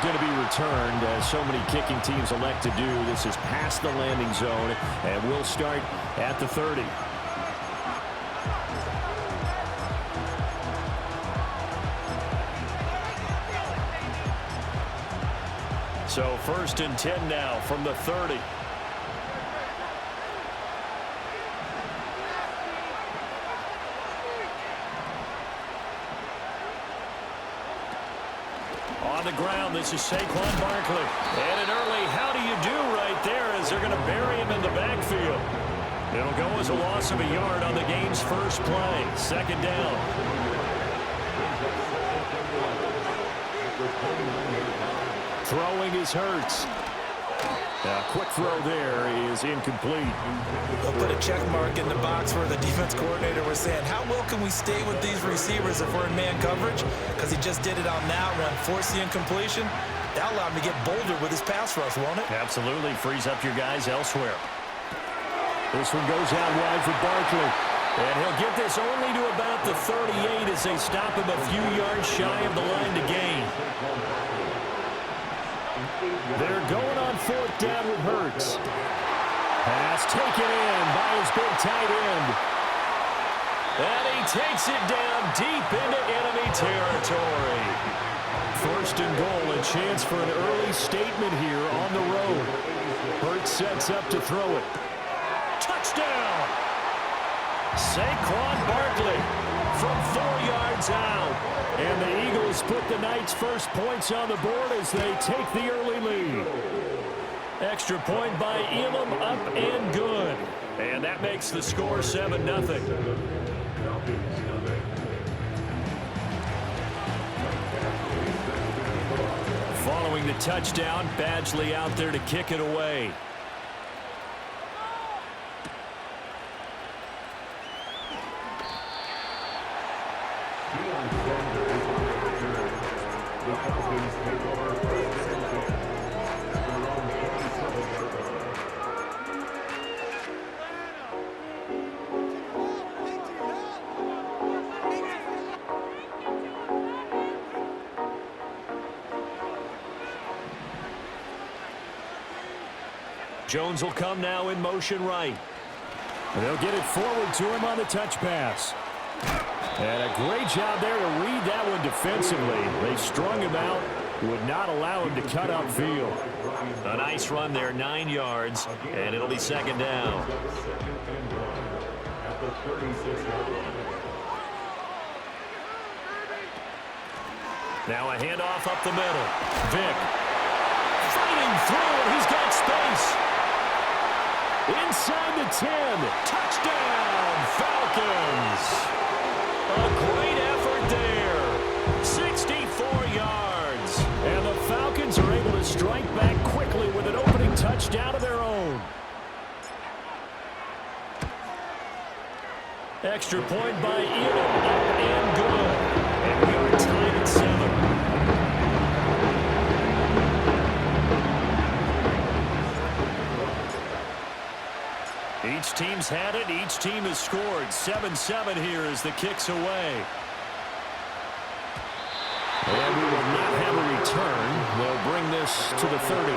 going to be returned, as so many kicking teams elect to do. This is past the landing zone, and we'll start at the 30. So 1st and 10 now from the 30. On the ground, this is Saquon Barkley. And an early how do you do right there as they're going to bury him in the backfield. It'll go as a loss of a yard on the game's first play. 2nd down. Throwing is Hurts. A quick throw there is incomplete. They'll put a check mark in the box where the defense coordinator was saying, how well can we stay with these receivers if we're in man coverage? Because he just did it on that one, forced the incompletion. That allowed him to get bolder with his pass rush, won't it? Absolutely. Frees up your guys elsewhere. This one goes out wide for Barkley. And he'll get this only to about the 38 as they stop him a few yards shy of the line to gain. They're going on 4th down with Hurts. Pass taken in by his big tight end. And he takes it down deep into enemy territory. 1st and goal, a chance for an early statement here on the road. Hurts sets up to throw it. Touchdown! Saquon Barkley from 4 yards out. And the Eagles put the Knights' first points on the board as they take the early lead. Extra point by Elam, up and good. And that makes the score 7-0. Following the touchdown, Badgley out there to kick it away. Jones will come now in motion right. And they'll get it forward to him on the touch pass. And a great job there to read that one defensively. They strung him out, would not allow him to cut upfield. A nice run there, 9 yards, and it'll be 2nd down. Now a handoff up the middle. Vick fighting through, and he's got space. Inside the 10. Touchdown, Falcons. A great effort there. 64 yards. And the Falcons are able to strike back quickly with an opening touchdown of their own. Extra point by Elam, up and good. And we are tied at 7. Each team's had it. Each team has scored. 7-7 here as the kick's away. And we will not have a return. They'll bring this to the 30.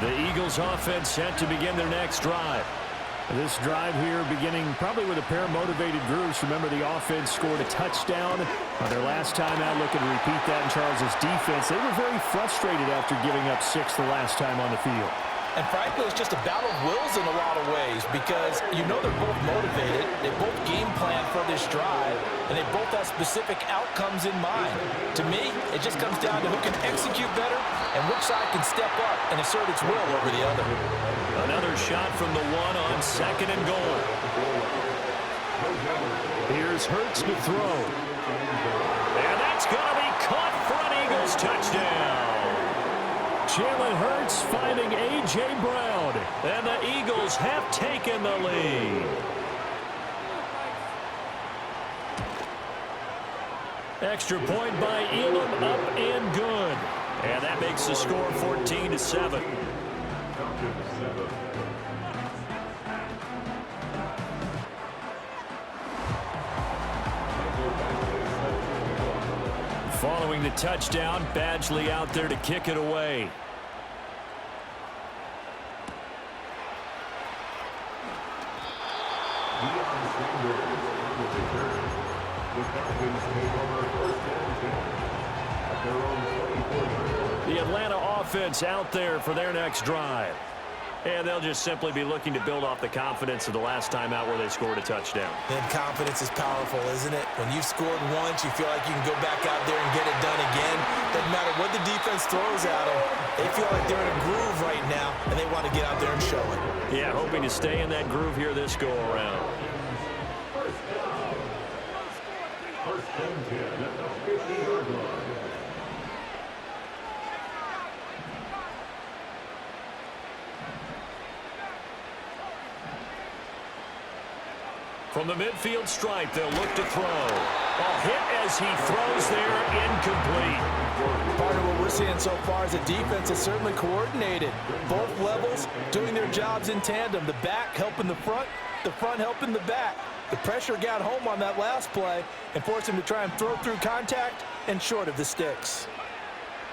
The Eagles offense set to begin their next drive. This drive here beginning probably with a pair of motivated groups. Remember, the offense scored a touchdown on their last time out, looking to repeat that in Charles' defense. They were very frustrated after giving up 6 the last time on the field. And frankly, it's just a battle of wills in a lot of ways because you know they're both motivated, they both game plan for this drive, and they both have specific outcomes in mind. To me, it just comes down to who can execute better and which side can step up and assert its will over the other. Another shot from the 1 on 2nd and goal. Here's Hurts to throw. And that's going to be caught for an Eagles touchdown. Jalen Hurts finding A.J. Brown. And the Eagles have taken the lead. Extra point by Elam, up and good. And that makes the score 14-7. Following the touchdown, Badgley out there to kick it away. The Atlanta offense out there for their next drive. And they'll just simply be looking to build off the confidence of the last time out where they scored a touchdown. And confidence is powerful, isn't it? When you've scored once, you feel like you can go back out there and get it done again. Doesn't matter what the defense throws at them. They feel like they're in a groove right now, and they want to get out there and show it. Yeah, hoping to stay in that groove here this go-around. First and 10 at the 50-yard line. From the midfield stripe, they'll look to throw. A hit as he throws there, incomplete. Part of what we're seeing so far is the defense is certainly coordinated. Both levels doing their jobs in tandem. The back helping the front helping the back. The pressure got home on that last play and forced him to try and throw through contact and short of the sticks.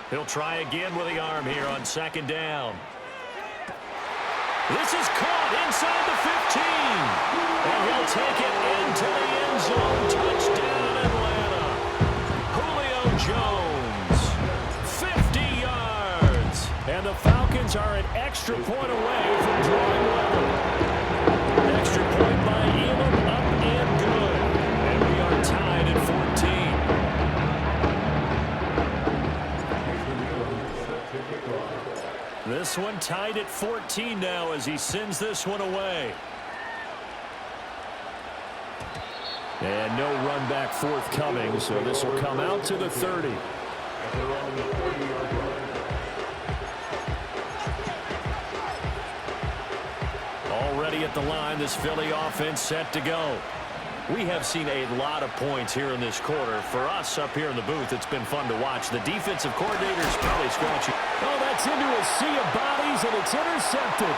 He'll try again with the arm here on second down. This is caught inside the 15. And he'll take it into the end zone. Touchdown, Atlanta. Julio Jones, 50 yards. And the Falcons are an extra point away from drawing level. Extra point by Elam, up and good. And we are tied at 14. This one tied at 14 now as he sends this one away. And no run back forthcoming, so this will come out to the 30. Already at the line, this Philly offense set to go. We have seen a lot of points here in this quarter. For us up here in the booth, it's been fun to watch. The defensive coordinator's probably scratching. Oh, that's into a sea of bodies, and it's intercepted.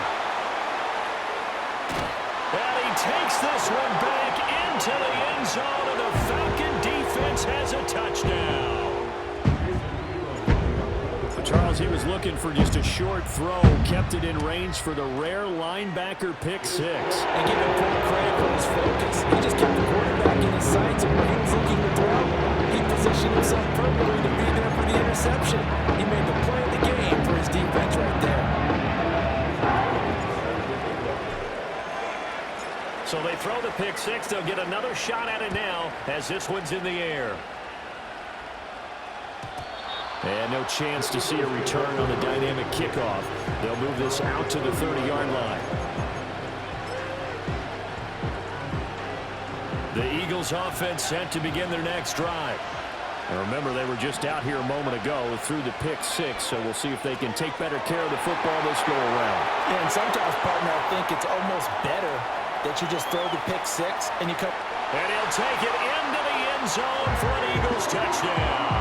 And he takes this one back into the end zone, and the Falcon defense has a touchdown. Charles, he was looking for just a short throw, kept it in range for the rare linebacker pick six. And give him full credit for his focus. He just kept the quarterback in his sights, and when he was looking to throw, he positioned himself perfectly to be there for the interception. He made the play of the game for his defense right there. So they throw the pick six. They'll get another shot at it now as this one's in the air. And no chance to see a return on the dynamic kickoff. They'll move this out to the 30-yard line. The Eagles offense set to begin their next drive. And remember, they were just out here a moment ago through the pick six, so we'll see if they can take better care of the football this go around. Yeah, and sometimes, partner, I think it's almost better that you just throw the pick six and you come. And he'll take it into the end zone for an Eagles touchdown.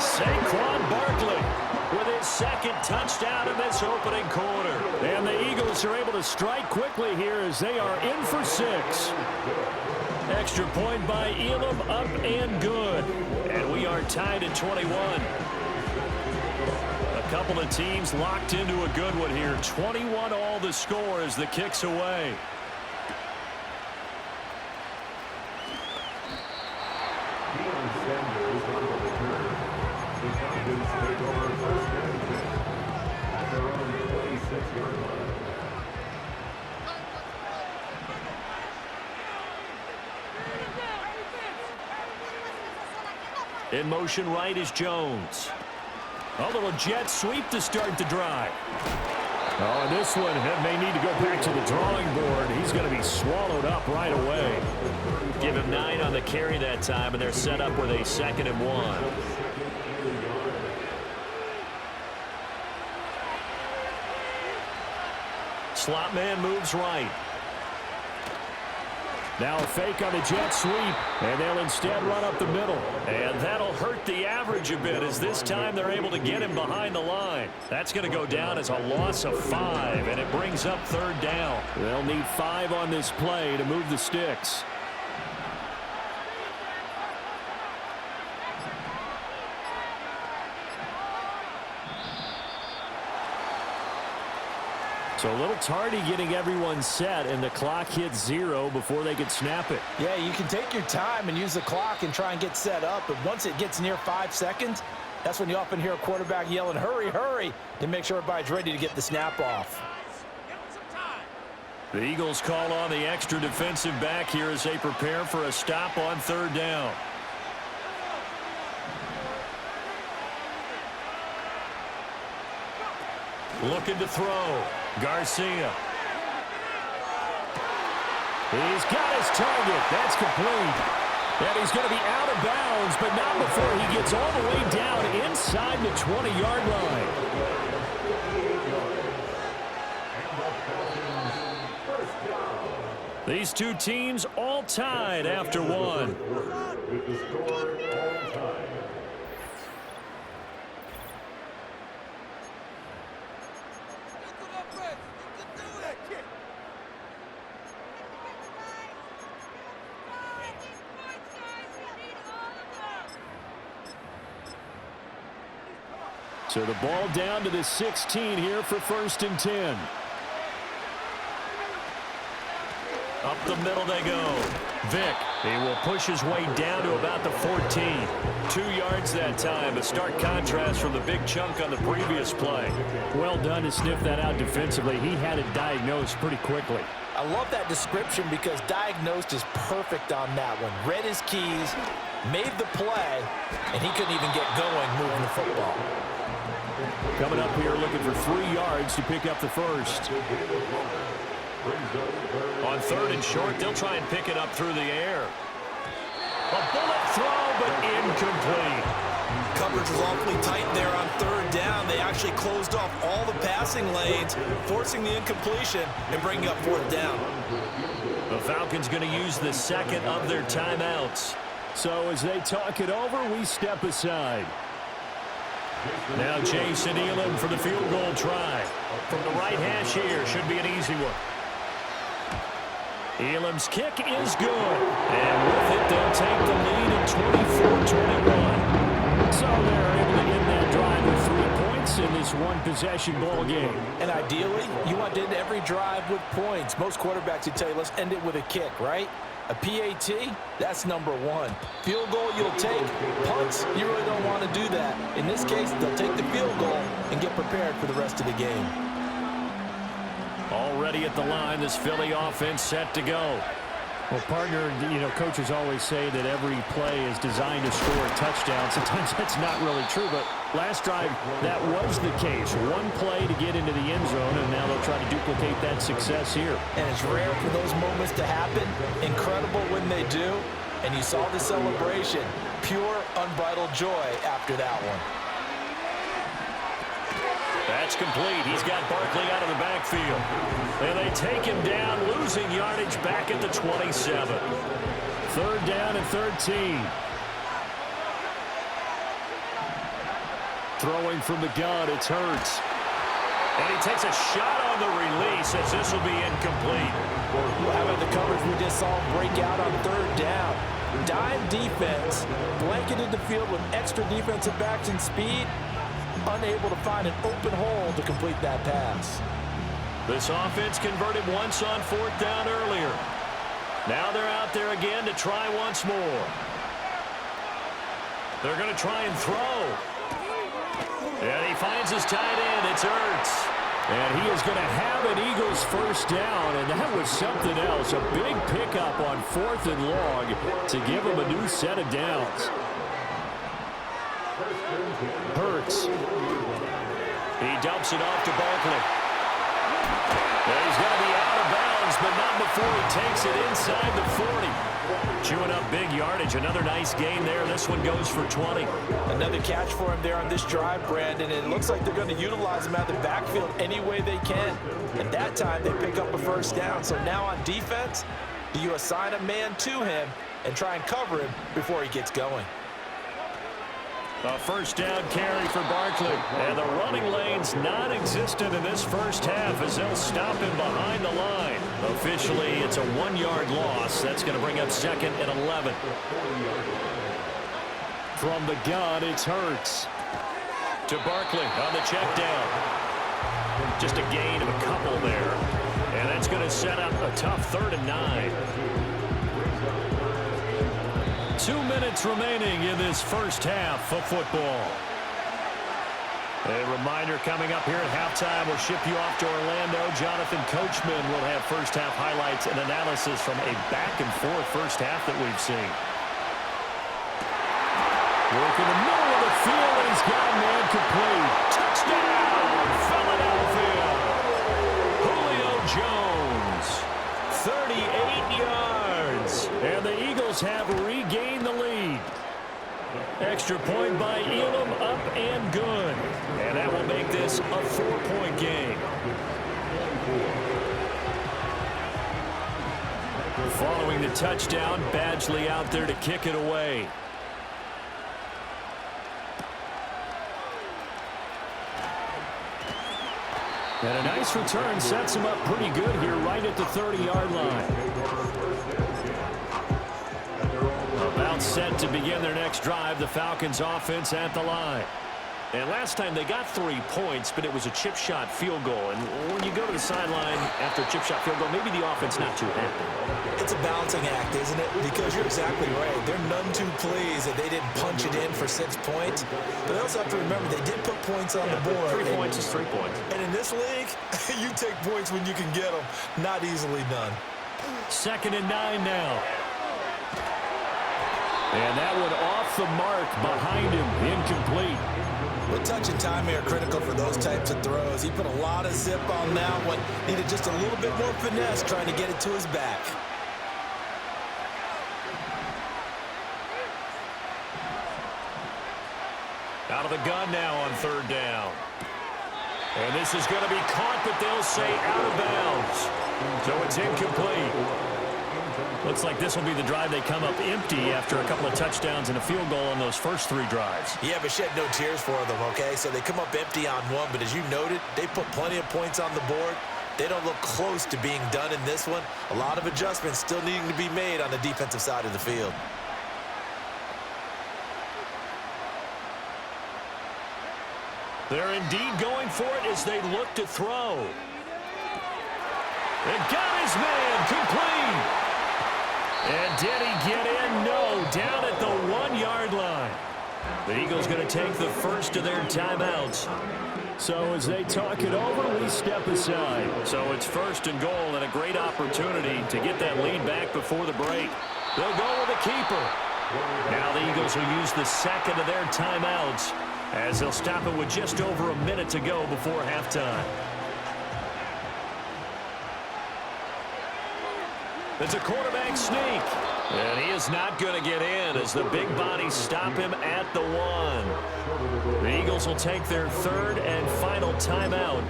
Saquon Barkley with his second touchdown in this opening quarter. And the Eagles are able to strike quickly here as they are in for six. Extra point by Elam, up and good. And we are tied at 21. A couple of teams locked into a good one here. 21 all the score as the kick's away. In motion right is Jones. A little jet sweep to start the drive. Oh, and this one may need to go back to the drawing board. He's going to be swallowed up right away. Give him 9 on the carry that time, and they're set up with a 2nd and 1. Slot man moves right. Now a fake on the jet sweep, and they'll instead run up the middle. And that'll hurt the average a bit, as this time they're able to get him behind the line. That's going to go down as a loss of 5, and it brings up 3rd down. They'll need 5 on this play to move the sticks. So a little tardy getting everyone set, and the clock hits 0 before they could snap it. Yeah, you can take your time and use the clock and try and get set up, but once it gets near 5 seconds, that's when you often hear a quarterback yelling, hurry, hurry, to make sure everybody's ready to get the snap off. The Eagles call on the extra defensive back here as they prepare for a stop on 3rd down. Looking to throw. Garcia. He's got his target. That's complete. And he's going to be out of bounds, but not before he gets all the way down inside the 20-yard line. These two teams all tied after one. So the ball down to the 16 here for 1st and 10. Up the middle they go. Vick, he will push his way down to about the 14. 2 yards that time. A stark contrast from the big chunk on the previous play. Well done to sniff that out defensively. He had it diagnosed pretty quickly. I love that description because diagnosed is perfect on that one. Read his keys, made the play, and he couldn't even get going moving the football. Coming up here looking for 3 yards to pick up the first. On 3rd and short, they'll try and pick it up through the air. A bullet throw, but incomplete. Coverage was awfully tight there on 3rd down. They actually closed off all the passing lanes, forcing the incompletion and bringing up 4th down. The Falcons going to use the second of their timeouts. So as they talk it over, we step aside. Now Jason Elam for the field goal try. From the right hash here, should be an easy one. Elam's kick is good. And with it, they'll take the lead at 24-21. So they're able to end that drive with 3 points in this one-possession ball game. And ideally, you want to end every drive with points. Most quarterbacks would tell you, let's end it with a kick, right? A PAT, that's number 1. Field goal, you'll take. Punts, you really don't want to do that. In this case, they'll take the field goal and get prepared for the rest of the game. Already at the line, this Philly offense set to go. Well, partner, coaches always say that every play is designed to score a touchdown. Sometimes that's not really true, but last drive, that was the case. One play to get into the end zone, and now they'll try to duplicate that success here. And it's rare for those moments to happen. Incredible when they do. And you saw the celebration. Pure, unbridled joy after that one. That's complete. He's got Barkley out of the backfield. And they take him down, losing yardage back at the 27. 3rd down and 13. Throwing from the gun, it's Hurts. And he takes a shot on the release as this will be incomplete. Well, how about the coverage we just saw break out on 3rd down? Dime defense, blanketed the field with extra defensive backs and speed, unable to find an open hole to complete that pass. This offense converted once on 4th down earlier. Now they're out there again to try once more. They're going to try and throw. And he finds his tight end. It's Ertz. And he is going to have an Eagles first down, and that was something else. A big pickup on 4th and long to give him a new set of downs. Hurts. He dumps it off to Barkley. And he's going to be out of bounds, but not before he takes it inside the 40. Chewing up big yardage. Another nice gain there. This one goes for 20. Another catch for him there on this drive, Brandon. And it looks like they're going to utilize him out of the backfield any way they can. And that time they pick up a first down. So now on defense, Do you assign a man to him and try and cover him before he gets going? A first down carry for Barkley. And the running lane's non-existent in this first half as they'll stop him behind the line. Officially, it's a 1-yard loss. That's going to bring up 2nd and 11. From the gun, it's Hurts. To Barkley on the check down. Just a gain of a couple there. And that's going to set up a tough 3rd and 9. 2 minutes remaining in this first half of football. A reminder coming up here at halftime. We'll ship you off to Orlando. Jonathan Coachman will have first half highlights and analysis from a back-and-forth first half that we've seen. Work in the middle of the field, and he's got a man complete. Touchdown, Philadelphia. Julio Jones, 38 yards. And the Eagles have regained the lead. Extra point by Elam, up and good. And that will make this a 4-point game. Following the touchdown, Badgley out there to kick it away. And a nice return sets him up pretty good here right at the 30-yard line. About set to begin their next drive, the Falcons offense at the line. And last time they got 3 points, but it was a chip shot field goal. And when you go to the sideline after a chip shot field goal, maybe the offense not too happy. It's a balancing act, isn't it? Because you're exactly right. They're none too pleased that they didn't punch it in for 6 points. But they also have to remember they did put points on the board. 3 points is 3 points. And in this league, you take points when you can get them. Not easily done. 2nd and 9 now. And that one off the mark behind him, incomplete. Well, touch and timing are critical for those types of throws. He put a lot of zip on that one. Needed just a little bit more finesse trying to get it to his back. Out of the gun now on 3rd down. And this is going to be caught, but they'll say out of bounds. So it's incomplete. Looks like this will be the drive they come up empty after a couple of touchdowns and a field goal on those first 3 drives. Yeah, but shed no tears for them, okay? So they come up empty on one, but as you noted, they put plenty of points on the board. They don't look close to being done in this one. A lot of adjustments still needing to be made on the defensive side of the field. They're indeed going for it as they look to throw. And got his man complete. And did he get in? No, down at the 1-yard line. The Eagles going to take the first of their timeouts. So as they talk it over, we step aside. So it's 1st and goal and a great opportunity to get that lead back before the break. They'll go with a keeper. Now the Eagles will use the 2nd of their timeouts as they'll stop it with just over a minute to go before halftime. It's a quarterback sneak. And he is not going to get in as the big bodies stop him at the 1. The Eagles will take their 3rd and final timeout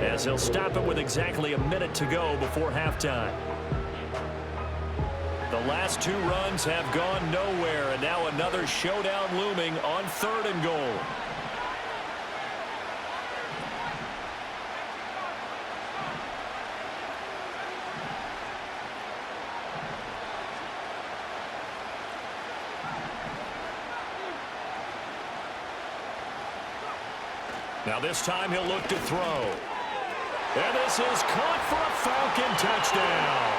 as they'll stop it with exactly a minute to go before halftime. The last 2 runs have gone nowhere, and now another showdown looming on 3rd and goal. Now this time he'll look to throw. And this is caught for a Falcon touchdown.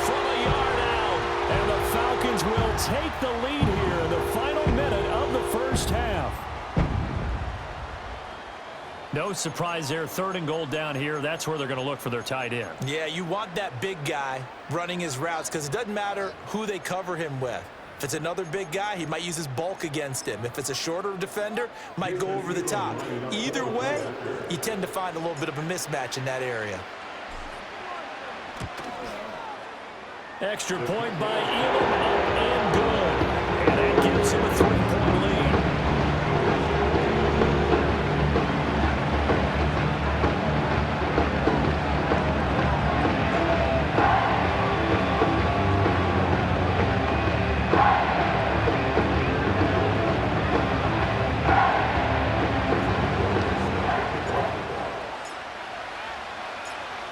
From a yard out. And the Falcons will take the lead here in the final minute of the first half. No surprise there. 3rd and goal down here. That's where they're going to look for their tight end. Yeah, you want that big guy running his routes because it doesn't matter who they cover him with. If it's another big guy, he might use his bulk against him. If it's a shorter defender, might go over the top. Either way, you tend to find a little bit of a mismatch in that area. Extra point by Elam, up and good. And that gives him a 3-point lead.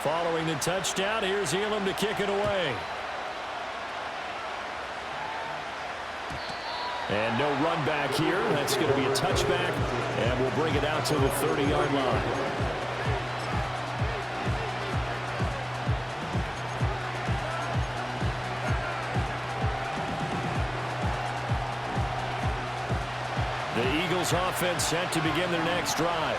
Following the touchdown, here's Elam to kick it away. And no run back here. That's going to be a touchback, and we'll bring it out to the 30-yard line. The Eagles offense set to begin their next drive.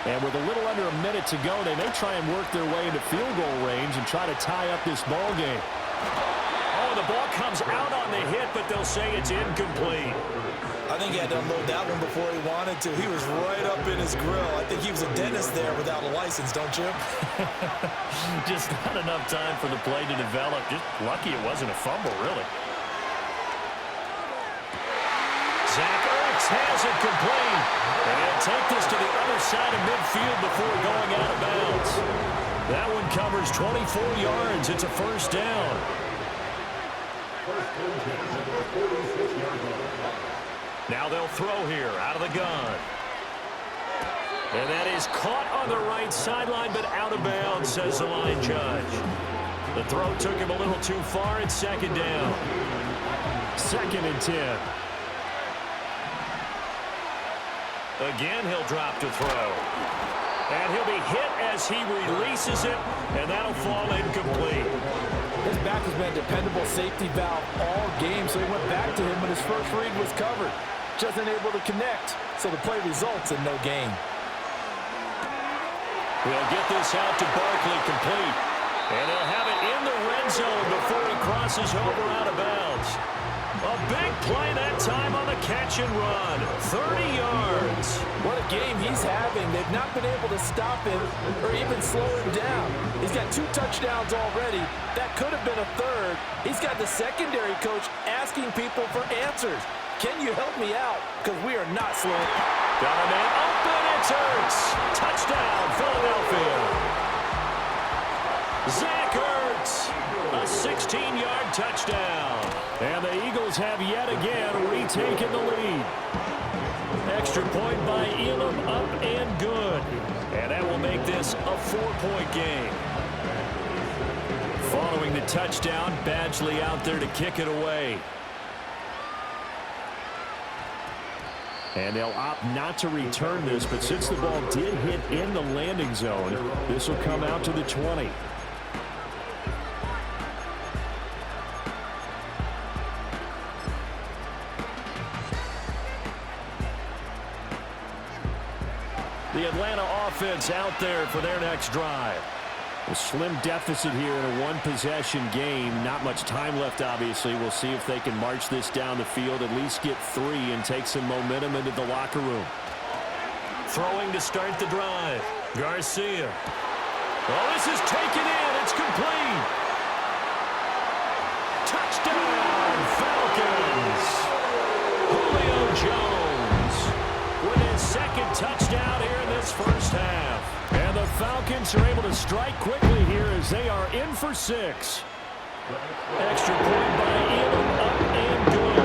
And with a little under a minute to go, they may try and work their way into field goal range and try to tie up this ball game. Oh, the ball comes out on the hit, but they'll say it's incomplete. I think he had to unload that one before he wanted to. He was right up in his grill. I think he was a dentist there without a license, don't you? Just not enough time for the play to develop. Just lucky it wasn't a fumble, really. Zach Ertz has it complete. And take this to the other side of midfield before going out of bounds. That one covers 24 yards. It's a first down. Now they'll throw here out of the gun. And that is caught on the right sideline, but out of bounds, says the line judge. The throw took him a little too far. It's second down. 2nd and 10. Again, he'll drop to throw. And he'll be hit as he releases it, and that'll fall incomplete. His back has been a dependable safety valve all game, so he went back to him when his first read was covered. Just unable to connect, so the play results in no gain. We'll get this out to Barkley complete. And he'll have it in the red zone before he crosses over out of bounds. A big play that time on the catch and run. 30 yards. What a game he's having. They've not been able to stop him or even slow him down. He's got 2 touchdowns already. That could have been a third. He's got the secondary coach asking people for answers. Can you help me out? Because we are not slowing. Got a man open. It's Ertz. Touchdown, Philadelphia. Zach Ertz. A 16-yard touchdown. And the Eagles have yet again retaken the lead. Extra point by Elam, up and good. And that will make this a 4-point game. Following the touchdown, Badgley out there to kick it away. And they'll opt not to return this, but since the ball did hit in the landing zone, this will come out to the 20. The Atlanta offense out there for their next drive. A slim deficit here in a one-possession game. Not much time left, obviously. We'll see if they can march this down the field, at least get 3, and take some momentum into the locker room. Throwing to start the drive. Garcia. Oh, this is taken in. It's complete. Touchdown, Falcons. Julio Jones with his 2nd touchdown here in this first half. And the Falcons are able to strike quickly here as they are in for 6. Extra point by Elam, up and good.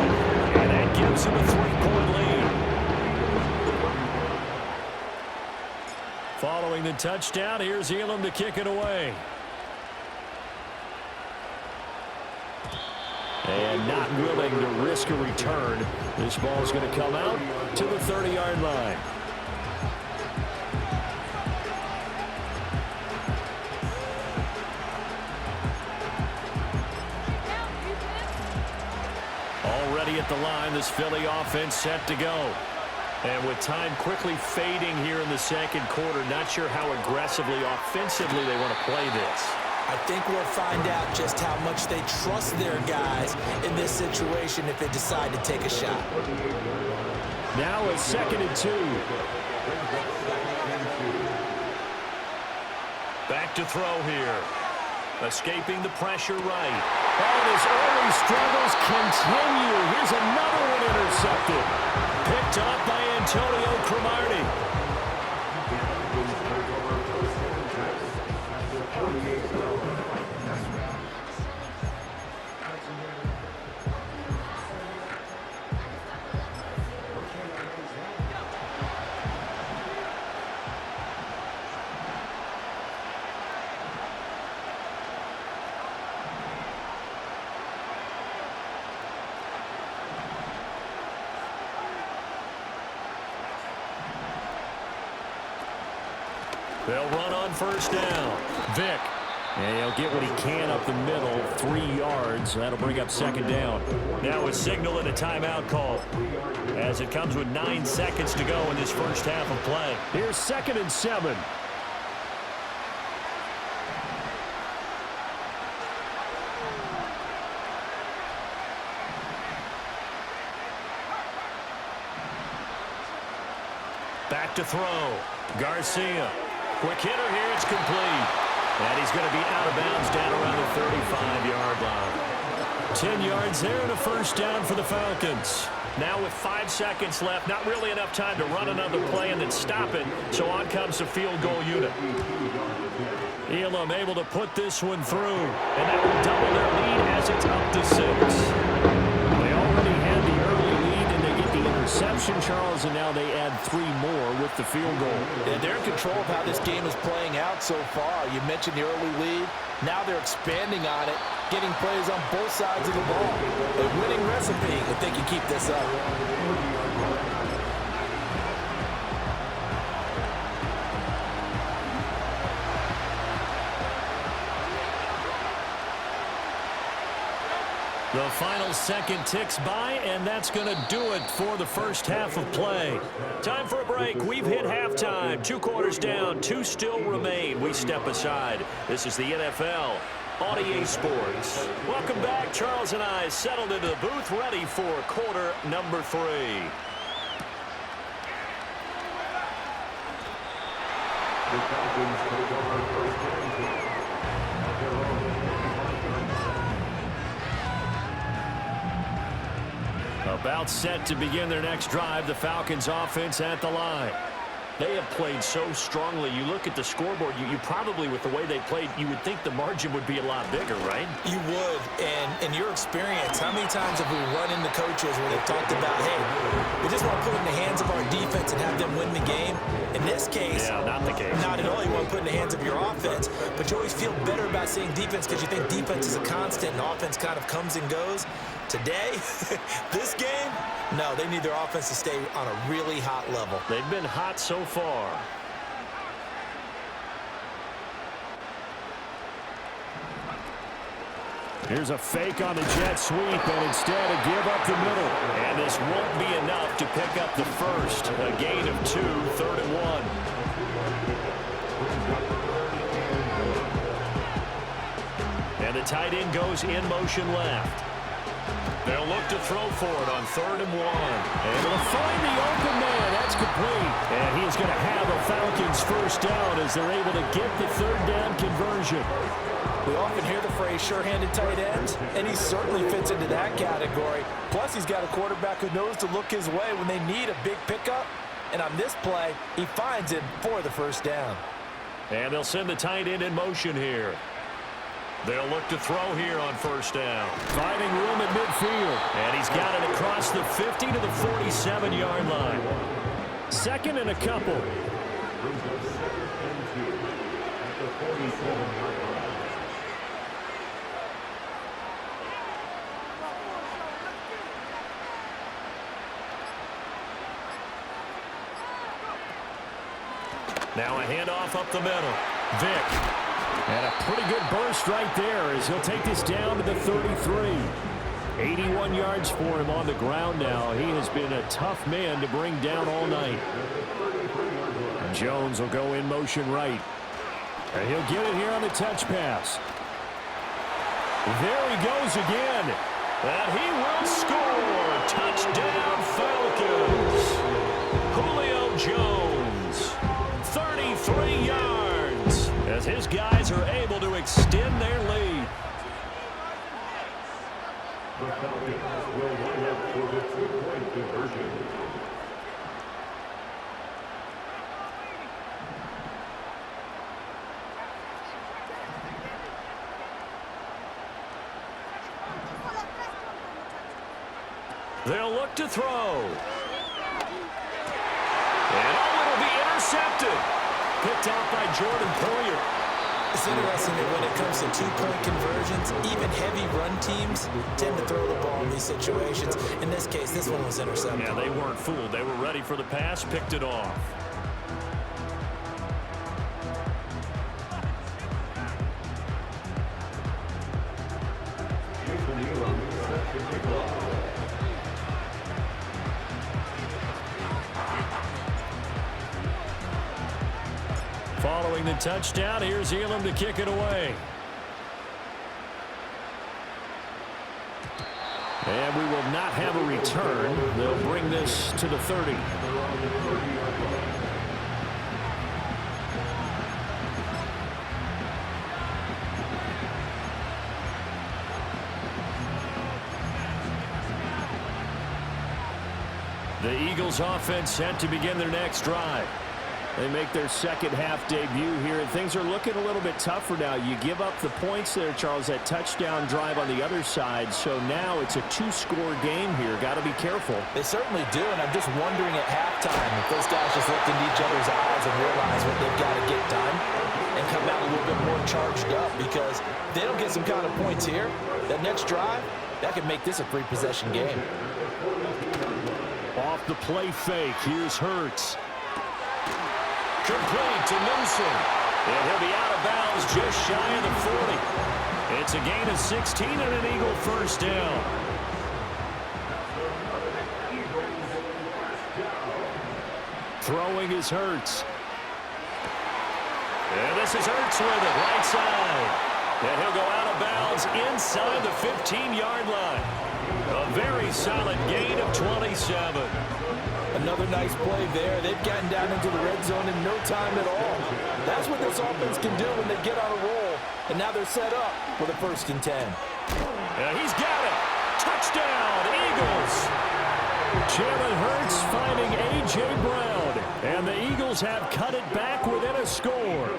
And that gives him a 3-point lead. Following the touchdown, here's Elam to kick it away. And not willing to risk a return. This ball is going to come out to the 30-yard line. Already at the line, this Philly offense set to go. And with time quickly fading here in the 2nd quarter, not sure how aggressively, offensively they want to play this. I think we'll find out just how much they trust their guys in this situation if they decide to take a shot. Now a 2nd and 2. Back to throw here. Escaping the pressure right. Oh, his early struggles continue. Here's another one intercepted. Picked up by Antonio Cromartie. They'll run on first down. Vick. And he'll get what he can up the middle, 3 yards. That'll bring up second down. Now a signal and a timeout call, as it comes with 9 seconds to go in this first half of play. Here's 2nd and 7. Back to throw. Garcia. Quick hitter here. It's complete. And he's going to be out of bounds down around the 35-yard line. 10 yards there and a first down for the Falcons. Now with 5 seconds left, not really enough time to run another play and then stop it. So on comes the field goal unit. Elam able to put this one through. And that will double their lead as it's up to 6. They already had the early lead, and they get the interception, Charles, and now they add 3 more with the field goal. Yeah, they're in control of how this game is playing out so far. You mentioned the early lead. Now they're expanding on it, getting plays on both sides of the ball. A winning recipe if they can keep this up. The final second ticks by, and that's going to do it for the first half of play. Time for a break. We've hit halftime. 2 quarters down, 2 still remain. We step aside. This is the NFL on EA Sports. Welcome back. Charles and I settled into the booth, ready for quarter number 3. The Falcons take over first down. About set to begin their next drive, the Falcons offense at the line. They have played so strongly. You look at the scoreboard, you probably, with the way they played, you would think the margin would be a lot bigger, right? You would. And in your experience, how many times have we run into coaches where they've talked about, hey, we just want to put it in the hands of our defense and have them win the game? In this case, yeah, not the case. Not at all. You want to put it in the hands of your offense, but you always feel better about saying defense because you think defense is a constant and offense kind of comes and goes. Today, this game, no, they need their offense to stay on a really hot level. They've been hot so far. Here's a fake on the jet sweep, and instead a give up the middle. And this won't be enough to pick up the first. A gain of 2, 3rd and 1. And the tight end goes in motion left. They'll look to throw for it on 3rd and 1. Able to find the open man. That's complete. And he is going to have a Falcons first down as they're able to get the 3rd down conversion. We often hear the phrase sure-handed tight ends, and he certainly fits into that category. Plus, he's got a quarterback who knows to look his way when they need a big pickup. And on this play, he finds it for the first down. And they'll send the tight end in motion here. They'll look to throw here on first down. Finding room at midfield. And he's got it across the 50 to the 47-yard line. 2nd and a couple. Now a handoff up the middle. Vick. And a pretty good burst right there as he'll take this down to the 33. 81 yards for him on the ground now. He has been a tough man to bring down all night. And Jones will go in motion right. And he'll get it here on the touch pass. There he goes again. And he will score. Touchdown Falcons. Julio Jones. 33 yards. As his guys are able to extend their lead. The Falcons will line up for the 2-point conversion. They'll look to throw. And it'll be intercepted. Picked out by Jordan Poyer. It's interesting that when it comes to 2-point conversions, even heavy run teams tend to throw the ball in these situations. In this case, this one was intercepted. Yeah, they weren't fooled. They were ready for the pass, picked it off. Following the touchdown, here's Elam to kick it away. And we will not have a return. They'll bring this to the 30. The Eagles offense set to begin their next drive. They make their second half debut here, and things are looking a little bit tougher now. You give up the points there, Charles, that touchdown drive on the other side. So now it's a two-score game here. Got to be careful. They certainly do, and I'm just wondering at halftime if those guys just looked into each other's eyes and realize what they've got to get done and come out a little bit more charged up, because if they don't get some kind of points here, that next drive, that could make this a three-possession game. Off the play fake, here's Hurts. Complete to Newsom. And he'll be out of bounds just shy of the 40. It's a gain of 16 and an Eagle first down. Throwing is Hurts. And this is Hurts with it, right side. And he'll go out of bounds inside the 15-yard line. A very solid gain of 27. Another nice play there. They've gotten down into the red zone in no time at all. That's what this offense can do when they get on a roll. And now they're set up for the 1st and 10. And he's got it. Touchdown, Eagles. Jalen Hurts finding A.J. Brown. And the Eagles have cut it back within a score.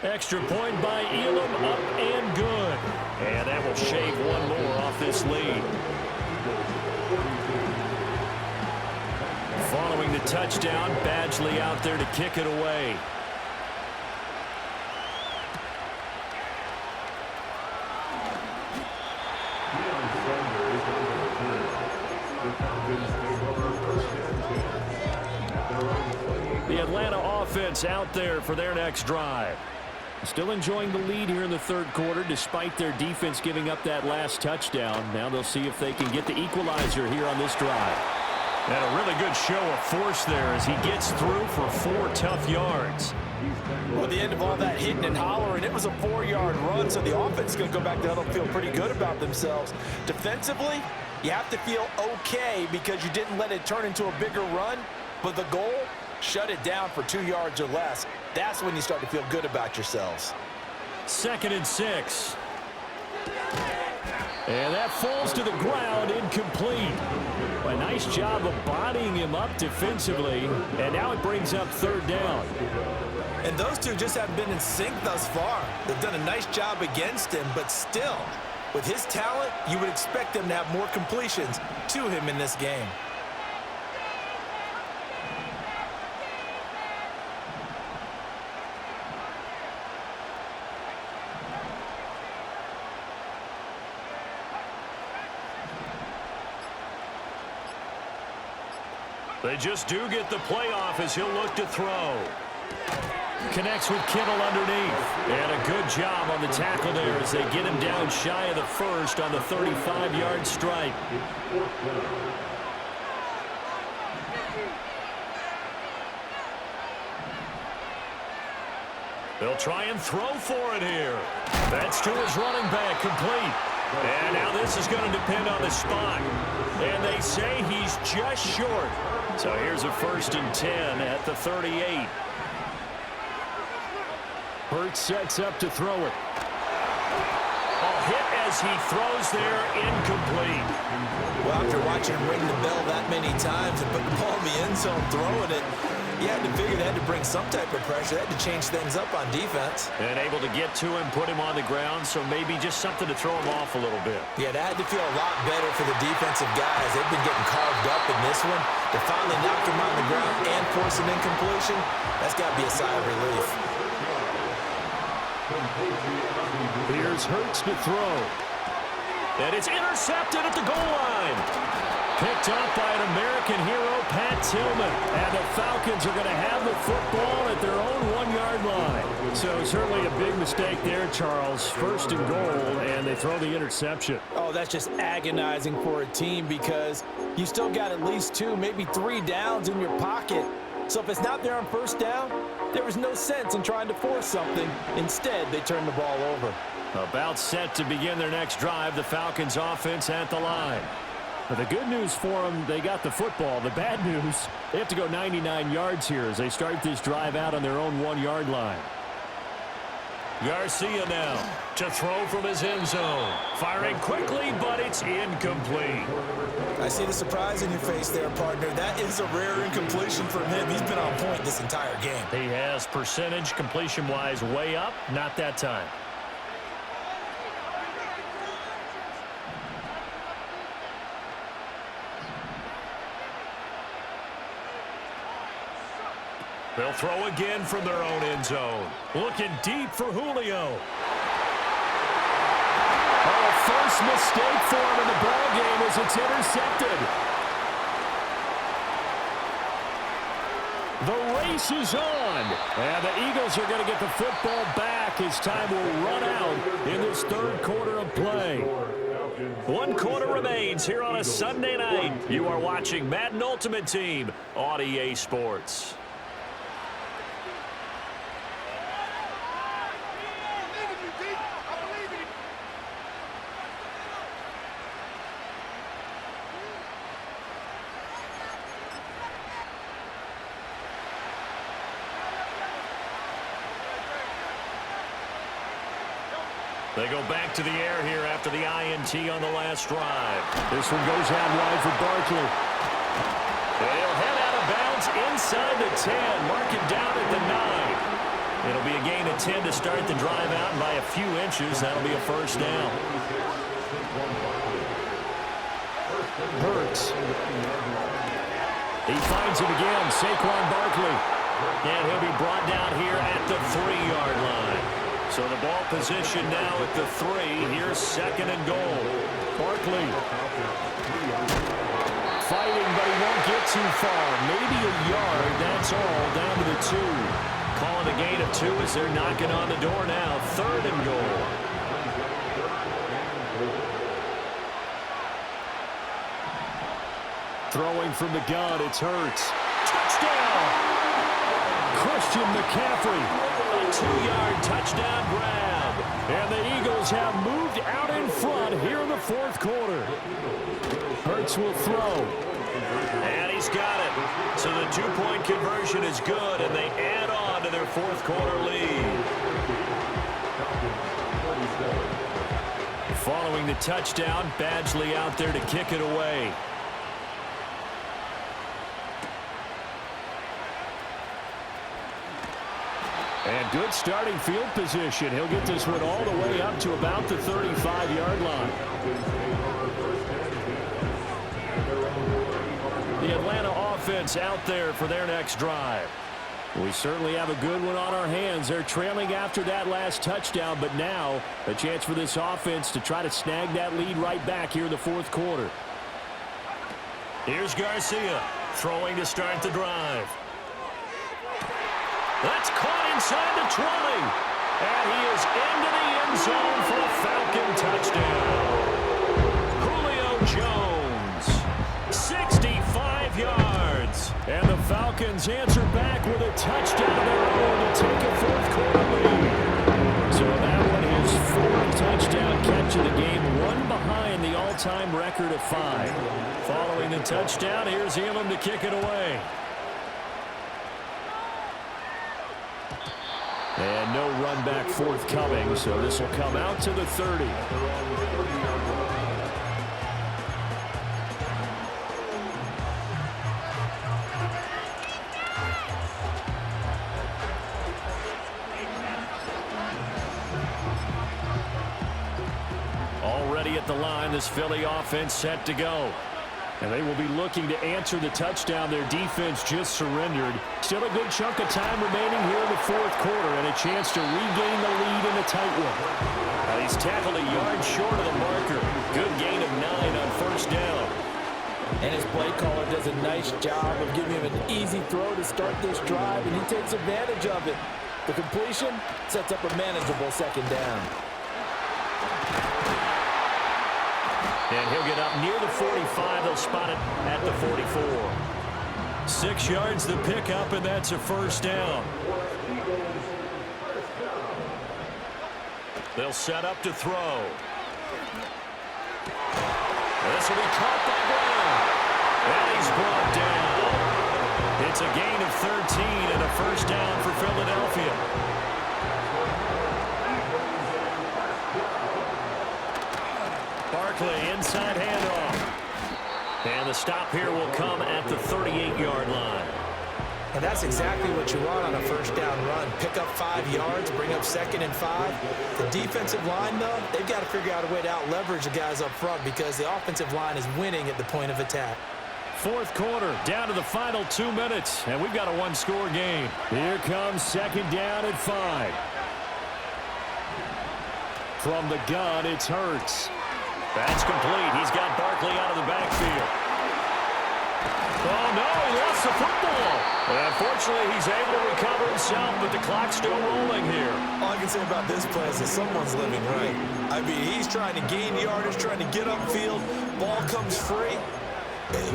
Extra point by Elam, up and good. And that will shave one more off this lead. Following the touchdown, Badgley out there to kick it away. The Atlanta offense out there for their next drive. Still enjoying the lead here in the third quarter despite their defense giving up that last touchdown. Now they'll see if they can get the equalizer here on this drive. And a really good show of force there as he gets through for 4 tough yards. Well, at the end of all that hitting and hollering, it was a 4-yard run, so the offense is going to go back there and feel pretty good about themselves. Defensively, you have to feel okay because you didn't let it turn into a bigger run, but the goal, shut it down for 2 yards or less. That's when you start to feel good about yourselves. 2nd and 6. And that falls to the ground, incomplete. A nice job of bodying him up defensively, and now it brings up 3rd down. And those two just haven't been in sync thus far. They've done a nice job against him, but still, with his talent, you would expect him to have more completions to him in this game. They just do get the playoff as he'll look to throw. Connects with Kittle underneath. And a good job on the tackle there as they get him down shy of the 1st on the 35-yard strike. They'll try and throw for it here. That's to his running back, complete. And now this is going to depend on the spot. And they say he's just short. So here's a 1st and 10 at the 38. Hurts sets up to throw it. A hit as he throws there, incomplete. Well, after watching him ring the bell that many times and put the ball in the end zone throwing it, you had to figure they had to bring some type of pressure. They had to change things up on defense. And able to get to him, put him on the ground, so maybe just something to throw him off a little bit. Yeah, that had to feel a lot better for the defensive guys. They've been getting carved up in this one. To finally knock him on the ground and force an incompletion, that's got to be a sigh of relief. Here's Hurts to throw. And it's intercepted at the goal line. Picked up by an American hero, Pat Tillman. And the Falcons are going to have the football at their own 1-yard line. So certainly a big mistake there, Charles. 1st and goal, and they throw the interception. Oh, that's just agonizing for a team because you still got at least 2, maybe 3 downs in your pocket. So if it's not there on first down, there was no sense in trying to force something. Instead, they turned the ball over. About set to begin their next drive, the Falcons offense at the line. But the good news for them, they got the football. The bad news, they have to go 99 yards here as they start this drive out on their own 1-yard line. Garcia now to throw from his end zone. Firing quickly, but it's incomplete. I see the surprise in your face there, partner. That is a rare incompletion from him. He's been on point this entire game. He has percentage completion-wise way up, not that time. They'll throw again from their own end zone. Looking deep for Julio. Oh, first mistake for him in the ball game as it's intercepted. The race is on. And the Eagles are going to get the football back as time will run out in this third quarter of play. 1 quarter remains here on a Sunday night. You are watching Madden Ultimate Team on EA Sports. They go back to the air here after the INT on the last drive. This one goes out wide for Barkley. They'll head out of bounds inside the 10. Mark it down at the 9. It'll be a gain of 10 to start the drive out, and by a few inches, that'll be a first down. Hurts. He finds him again, Saquon Barkley. And he'll be brought down here at the 3-yard line. So the ball position now at the 3. Here's second and goal. Barkley fighting, but he won't get too far. Maybe a yard, that's all, down to the 2. Calling a gain of 2 as they're knocking on the door now. Third and goal. Throwing from the gun, it's Hurts. Touchdown! Christian McCaffrey. A 2-yard touchdown grab. And the Eagles have moved out in front here in the fourth quarter. Hurts will throw. And he's got it. So the 2-point conversion is good, and they add on to their fourth quarter lead. Following the touchdown, Badgley out there to kick it away. And good starting field position. He'll get this one all the way up to about the 35-yard line. The Atlanta offense out there for their next drive. We certainly have a good one on our hands. They're trailing after that last touchdown, but now a chance for this offense to try to snag that lead right back here in the fourth quarter. Here's Garcia throwing to start the drive. That's caught inside the 20. And he is into the end zone for a Falcon touchdown. Julio Jones, 65 yards. And the Falcons answer back with a touchdown of their own to take a fourth quarter lead. So that one is 4th touchdown catch of the game, one behind the all-time record of 5. Following the touchdown, here's Elam to kick it away. And no run back forthcoming, so this will come out to the 30. Already at the line, this Philly offense set to go. And they will be looking to answer the touchdown their defense just surrendered. Still a good chunk of time remaining here in the fourth quarter and a chance to regain the lead in a tight one. Now he's tackled a yard short of the marker. Good gain of 9 on first down. And his play caller does a nice job of giving him an easy throw to start this drive, and he takes advantage of it. The completion sets up a manageable second down. And he'll get up near the 45. They'll spot it at the 44. 6 yards the pickup, and that's a first down. They'll set up to throw. This will be caught by Brown. And he's brought down. It's a gain of 13 and a first down for Philadelphia. Barkley inside handoff. And the stop here will come at the 38-yard line. And that's exactly what you want on a first down run. Pick up 5 yards, bring up 2nd and 5. The defensive line, though, they've got to figure out a way to out-leverage the guys up front because the offensive line is winning at the point of attack. Fourth quarter, down to the final 2 minutes, and we've got a one-score game. Here comes 2nd down at 5. From the gun, it's Hurts. That's complete. He's got Barkley out of the backfield. Oh, no, he lost the football. And unfortunately, he's able to recover himself, but the clock's still rolling here. All I can say about this play is that someone's living right. I mean, he's trying to gain yardage, trying to get upfield. Ball comes free.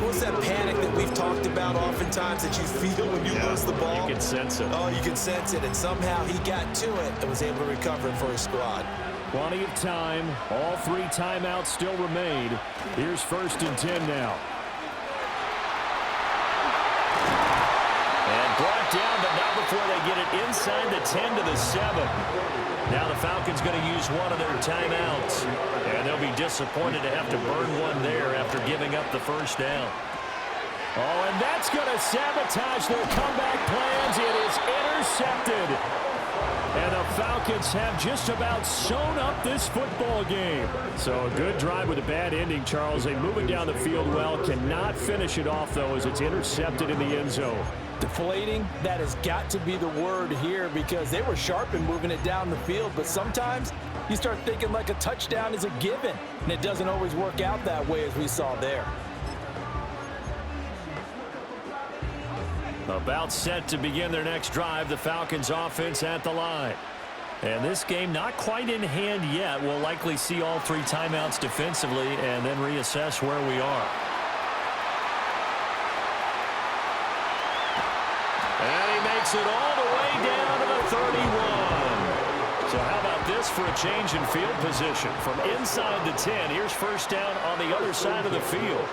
What's that panic that we've talked about oftentimes that you feel when you lose the ball? You can sense it. Oh, you can sense it, and somehow he got to it and was able to recover it for his squad. Plenty of time. All 3 timeouts still remain. Here's 1st and 10 now. And brought down, but not before they get it inside the 10 to the 7. Now the Falcons going to use one of their timeouts. And they'll be disappointed to have to burn one there after giving up the first down. Oh, and that's going to sabotage their comeback plans. It is intercepted. And the Falcons have just about sewn up this football game. So a good drive with a bad ending, Charles. They move it down the field well. Cannot finish it off, though, as it's intercepted in the end zone. Deflating, that has got to be the word here because they were sharp in moving it down the field. But sometimes you start thinking like a touchdown is a given. And it doesn't always work out that way as we saw there. About set to begin their next drive, the Falcons offense at the line. And this game not quite in hand yet. We'll likely see all 3 timeouts defensively and then reassess where we are. And he makes it all the way down to the 31. So how about this for a change in field position? From inside the 10, here's first down on the other side of the field.